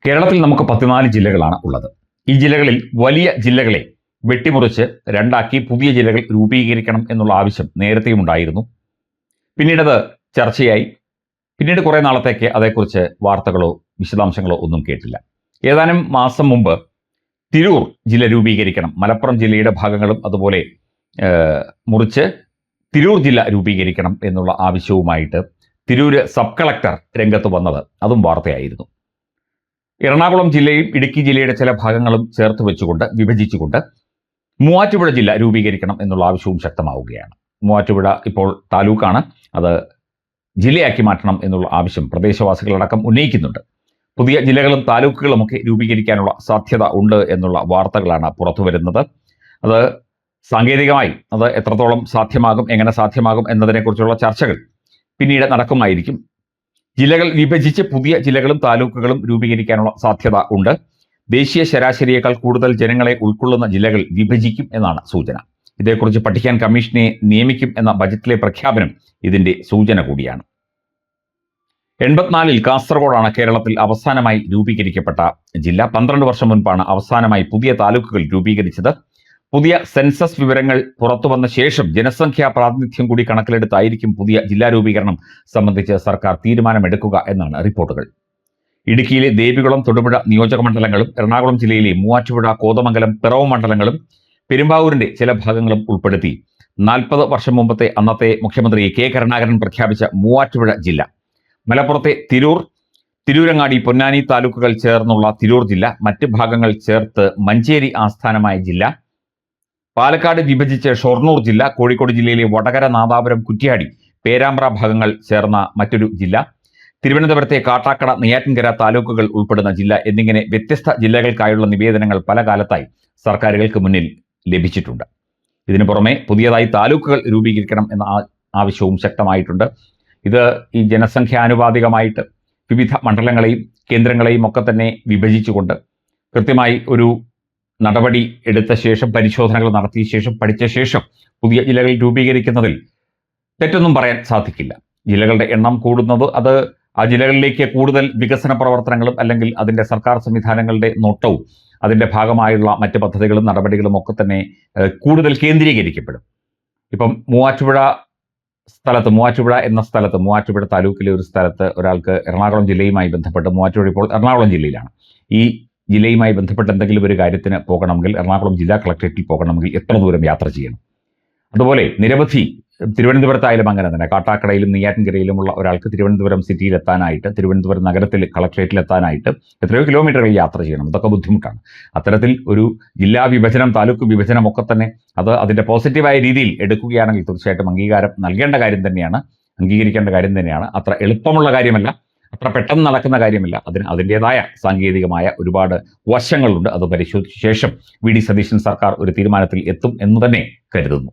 കേരളത്തിൽ നമുക്ക് 14 ജില്ലകളാണ് ഉള്ളത്. ഈ ജില്ലകളിൽ വലിയ ജില്ലകളെ വെട്ടിമുറിച്ച് രണ്ടാക്കി പുതിയ ജില്ലകൾ രൂപീകരിക്കണം എന്നുള്ള ആവശ്യം നേരത്തെയും ഉണ്ടായിരുന്നു. പിന്നീടത് ചർച്ചയായി. പിന്നീട് കുറേ നാളത്തേക്ക് അതേക്കുറിച്ച് വാർത്തകളോ വിശദാംശങ്ങളോ ഒന്നും കേട്ടില്ല. ഏതാനും മാസം മുമ്പ് തിരൂർ ജില്ല രൂപീകരിക്കണം, മലപ്പുറം ജില്ലയുടെ ഭാഗങ്ങളും അതുപോലെ മുറിച്ച് തിരൂർ ജില്ല രൂപീകരിക്കണം എന്നുള്ള ആവശ്യവുമായിട്ട് തിരൂര് സബ് കളക്ടർ രംഗത്ത് വന്നത് അതും വാർത്തയായിരുന്നു. എറണാകുളം ജില്ലയും ഇടുക്കി ജില്ലയുടെ ചില ഭാഗങ്ങളും ചേർത്ത് വെച്ചുകൊണ്ട് വിഭജിച്ചുകൊണ്ട് മൂവാറ്റുപുഴ ജില്ല രൂപീകരിക്കണം എന്നുള്ള ആവശ്യവും ശക്തമാവുകയാണ്. മൂവാറ്റുപുഴ ഇപ്പോൾ താലൂക്കാണ്, അത് ജില്ലയാക്കി മാറ്റണം എന്നുള്ള ആവശ്യം പ്രദേശവാസികളടക്കം ഉന്നയിക്കുന്നുണ്ട്. പുതിയ ജില്ലകളും താലൂക്കുകളും ഒക്കെ രൂപീകരിക്കാനുള്ള സാധ്യത ഉണ്ട് എന്നുള്ള വാർത്തകളാണ് പുറത്തു വരുന്നത്. അത് സാങ്കേതികമായി അത് എത്രത്തോളം സാധ്യമാകും, എങ്ങനെ സാധ്യമാകും എന്നതിനെക്കുറിച്ചുള്ള ചർച്ചകൾ പിന്നീട് നടക്കുമായിരിക്കും. ജില്ലകൾ വിഭജിച്ച് പുതിയ ജില്ലകളും താലൂക്കുകളും രൂപീകരിക്കാനുള്ള സാധ്യത ഉണ്ട്. ദേശീയ ശരാശരിയേക്കാൾ കൂടുതൽ ജനങ്ങളെ ഉൾക്കൊള്ളുന്ന ജില്ലകൾ വിഭജിക്കും എന്നാണ് സൂചന. ഇതേക്കുറിച്ച് പഠിക്കാൻ കമ്മീഷനെ നിയമിക്കും എന്ന ബജറ്റിലെ പ്രഖ്യാപനം ഇതിന്റെ സൂചന കൂടിയാണ്. 84-ൽ കാസർഗോഡാണ് കേരളത്തിൽ അവസാനമായി രൂപീകരിക്കപ്പെട്ട ജില്ല. 12 വർഷം മുൻപാണ് അവസാനമായി പുതിയ താലൂക്കുകൾ രൂപീകരിച്ചത്. പുതിയ സെൻസസ് വിവരങ്ങൾ പുറത്തുവന്ന ശേഷം ജനസംഖ്യാ പ്രാതിനിധ്യം കൂടി കണക്കിലെടുത്തായിരിക്കും പുതിയ ജില്ലാ രൂപീകരണം സംബന്ധിച്ച് സർക്കാർ തീരുമാനമെടുക്കുക എന്നാണ് റിപ്പോർട്ടുകൾ. ഇടുക്കിയിലെ ദേവികുളം, തൊടുപുഴ നിയോജക മണ്ഡലങ്ങളും എറണാകുളം ജില്ലയിലെ മൂവാറ്റുപുഴ, കോതമംഗലം, പിറവം മണ്ഡലങ്ങളും പെരുമ്പാവൂരിന്റെ ചില ഭാഗങ്ങളും ഉൾപ്പെടുത്തി 40 വർഷം മുമ്പത്തെ അന്നത്തെ മുഖ്യമന്ത്രി കെ കരുണാകരൻ പ്രഖ്യാപിച്ച മൂവാറ്റുപുഴ ജില്ല, മലപ്പുറത്തെ തിരൂർ, തിരൂരങ്ങാടി, പൊന്നാനി താലൂക്കുകൾ ചേർന്നുള്ള തിരൂർ ജില്ല, മറ്റ് ഭാഗങ്ങൾ ചേർത്ത് മഞ്ചേരി ആസ്ഥാനമായ ജില്ല, പാലക്കാട് വിഭജിച്ച് ഷൊർണൂർ ജില്ല, കോഴിക്കോട് ജില്ലയിലെ വടകര, നാദാപുരം, കുറ്റ്യാടി, പേരാമ്പ്ര ഭാഗങ്ങൾ ചേർന്ന മറ്റൊരു ജില്ല, തിരുവനന്തപുരത്തെ കാട്ടാക്കട, നെയ്യാറ്റിൻകര താലൂക്കുകൾ ഉൾപ്പെടുന്ന ജില്ല എന്നിങ്ങനെ വ്യത്യസ്ത ജില്ലകൾക്കായുള്ള നിവേദനങ്ങൾ പല കാലത്തായി സർക്കാരുകൾക്ക് മുന്നിൽ ലഭിച്ചിട്ടുണ്ട്. ഇതിനു പുറമെ പുതിയതായി താലൂക്കുകൾ രൂപീകരിക്കണം എന്ന ആവശ്യവും ശക്തമായിട്ടുണ്ട്. ഇത് ഈ ജനസംഖ്യാനുപാതികമായിട്ട് വിവിധ മണ്ഡലങ്ങളെയും കേന്ദ്രങ്ങളെയും ഒക്കെ തന്നെ വിഭജിച്ചുകൊണ്ട് കൃത്യമായി ഒരു നടപടി എടുത്ത ശേഷം, പരിശോധനകൾ നടത്തിയ ശേഷം, പഠിച്ച ശേഷം പുതിയ ജില്ലകൾ രൂപീകരിക്കുന്നതിൽ തെറ്റൊന്നും പറയാൻ സാധിക്കില്ല. ജില്ലകളുടെ എണ്ണം കൂടുന്നത് അത് ആ ജില്ലകളിലേക്ക് കൂടുതൽ വികസന പ്രവർത്തനങ്ങളും അല്ലെങ്കിൽ അതിൻ്റെ സർക്കാർ സംവിധാനങ്ങളുടെ നോട്ടവും അതിൻ്റെ ഭാഗമായുള്ള മറ്റ് പദ്ധതികളും നടപടികളും ഒക്കെ തന്നെ കൂടുതൽ കേന്ദ്രീകരിക്കപ്പെടും. ഇപ്പം മൂവാറ്റുപുഴ എന്ന സ്ഥലത്ത്, മൂവാറ്റുപുഴ താലൂക്കിലെ ഒരു സ്ഥലത്ത് ഒരാൾക്ക് എറണാകുളം ജില്ലയുമായി ബന്ധപ്പെട്ട്, മൂവാറ്റുപുഴ ഇപ്പോൾ എറണാകുളം ജില്ലയിലാണ്, ഈ ജില്ലയുമായി ബന്ധപ്പെട്ട് എന്തെങ്കിലും ഒരു കാര്യത്തിന് പോകണമെങ്കിൽ എറണാകുളം ജില്ലാ കളക്ടറേറ്റിൽ പോകണമെങ്കിൽ എത്ര ദൂരം യാത്ര ചെയ്യണം? അതുപോലെ നിരവധി, തിരുവനന്തപുരത്തായാലും അങ്ങനെ തന്നെ, കാട്ടാക്കടയിലും നെയ്യാറ്റിൻകരയിലുമുള്ള ഒരാൾക്ക് തിരുവനന്തപുരം സിറ്റിയിൽ എത്താനായിട്ട്, തിരുവനന്തപുരം നഗരത്തിൽ കളക്ടറേറ്റിൽ എത്താനായിട്ട് എത്രയോ കിലോമീറ്ററുകൾ യാത്ര ചെയ്യണം. അതൊക്കെ ബുദ്ധിമുട്ടാണ്. അത്തരത്തിൽ ഒരു ജില്ലാ വിഭജനം, താലൂക്ക് വിഭജനം ഒക്കെ തന്നെ അത് അതിൻ്റെ പോസിറ്റീവായ രീതിയിൽ എടുക്കുകയാണെങ്കിൽ തീർച്ചയായിട്ടും അംഗീകാരം നൽകേണ്ട കാര്യം തന്നെയാണ്, അംഗീകരിക്കേണ്ട കാര്യം തന്നെയാണ്. അത്ര എളുപ്പമുള്ള കാര്യമല്ല, അത്ര പെട്ടെന്ന് നടക്കുന്ന കാര്യമല്ല. അതിന് അതിൻ്റെതായ സാങ്കേതികമായ ഒരുപാട് വശങ്ങളുണ്ട്. അത് പരിശോധിച്ച ശേഷം വി ഡി സതീശൻ സർക്കാർ ഒരു തീരുമാനത്തിൽ എത്തും എന്ന് തന്നെ കരുതുന്നു.